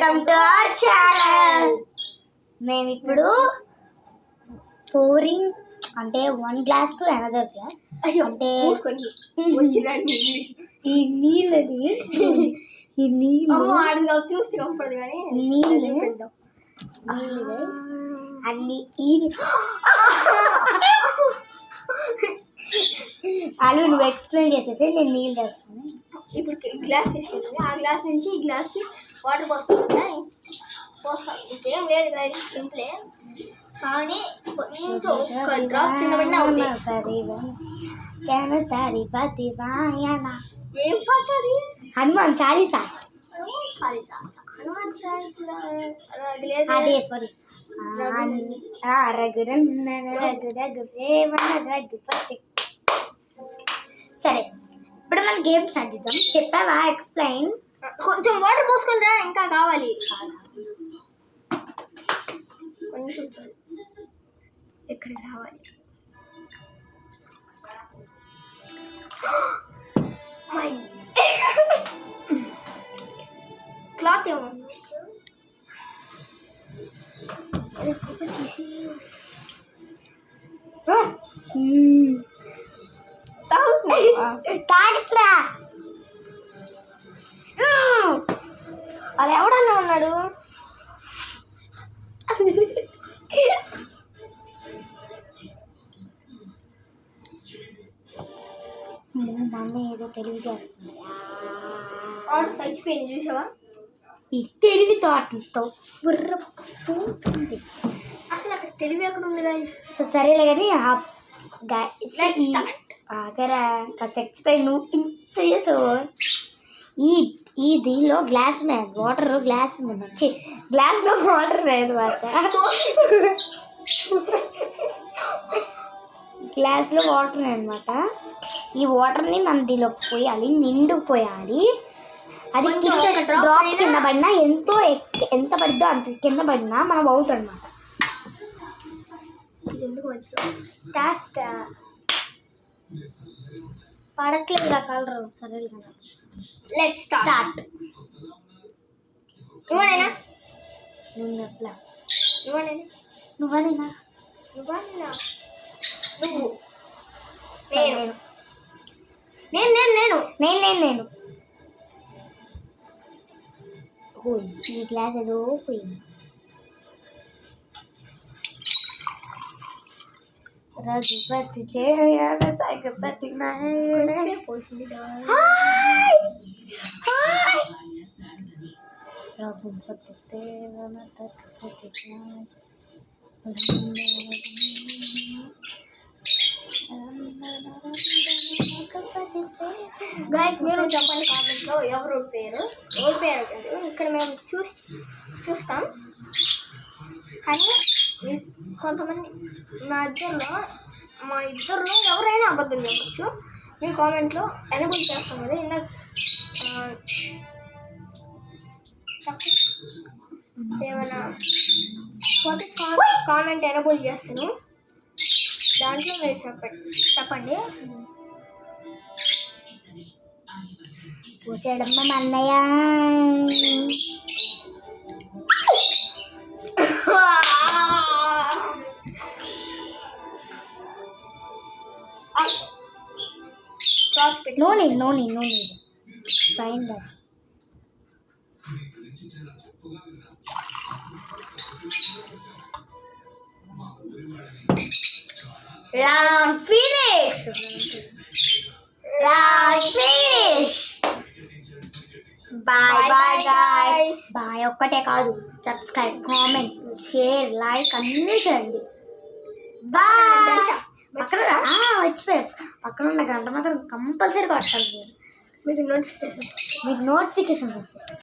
Welcome to our channel. నేను ఇప్పుడు pouring అంటే 1 glass to another glass అంటే ఈ నీళ్ళని చూస్తే కనపడదు కానీ అన్ని అవి నువ్వు ఎక్స్ప్లెయిన్ చేసేసి నేను నీళ్ళు చేస్తాను. ఇప్పుడు గ్లాస్ తీసుకుంటుంది, ఆ గ్లాస్ నుంచి ఈ గ్లాస్కి వాటర్ పోస్తాం. ఇంకేం లేదు కదా, సింపులే. కానీ కొంచెం ఒక డ్రాప్ తినబడినా ఏం పాట అది? హనుమాన్ చాలీసా. హనుమాన్ చాలీసా అదే సారీ. సరే, ఇప్పుడు మనం గేమ్ స్టార్ట్ చేద్దాం. చెప్పావా? ఎక్స్ప్లెయిన్. కొంచెం వాటర్ పోసుకుంటా, ఇంకా కావాలి. కొంచెం ఎక్కడ కావాలి? క్లాత్ ఏమో తాగట్లా. అది ఎవడన్నా ఉన్నాడు. దాన్ని ఏదో తెలివి చేస్తుంది. తగ్గిపోయింది చూసావా? ఈ తెలివి తోటతో అసలు అక్కడ తెలివి ఎక్కడ ఉంది? సరేలే కానీ ఎక్స్ప్లెయిన్. నువ్వు ఇంత ఈ దీనిలో గ్లాస్ ఉన్నాయి, వాటర్ గ్లాస్ ఉంది, గ్లాస్లో వాటర్ ఉన్నాయి అనమాట. గ్లాస్లో వాటర్ ఉన్నాయి అనమాట. ఈ వాటర్ని మనం దీనిలో పోయాలి, నిండుకు పోయాలి. అది డ్రాప్ కింద పడినా ఎంత పడిద్దో అంత కింద పడినా మనం అవుట్ అనమాట. స్టార్ట్. పడట్లేదు రకాలు. సరే కదా, లెట్స్ స్టార్ట్. నువ్వనేనా? నేను చెప్పలే. నువ్వనేనా? నువ్వనేనా? నువ్వనేనా? నేను ఈ గ్లాస్ ఏదో పోయింది. రఘుపతి చేయాల సగపతి రఘుపతి దేవన తత్పతి. గాయక్ మీరు చెప్పండి కామెంట్లో ఎవరు ఓడిపోయారు కాదు. ఇక్కడ మేము చూస్తాం. కానీ కొంతమంది మా ఇద్దరులో ఎవరైనా అబద్ధం చెప్పచ్చు. మేము కామెంట్లో ఎనబుల్ చేస్తాం కదా. ఇందాక ఏమైనా పోతే కామెంట్ ఎనబుల్ చేస్తాను, దాంట్లో మీరు చెప్పండి. కూర్చోడమ్మ మన్నయ్య. No need. Fine. Round finish. Bye guys. Bye. ఒక్కటే కాదు, సబ్స్క్రైబ్, కామెంట్, షేర్, లైక్ అన్నీ చేయండి. బాయ్. పక్కన వచ్చిపోయారు. పక్కన ఉన్న గంట మాత్రం కంపల్సరీ కొట్టాలి. మీకు నోటిఫికేషన్ వస్తాయి.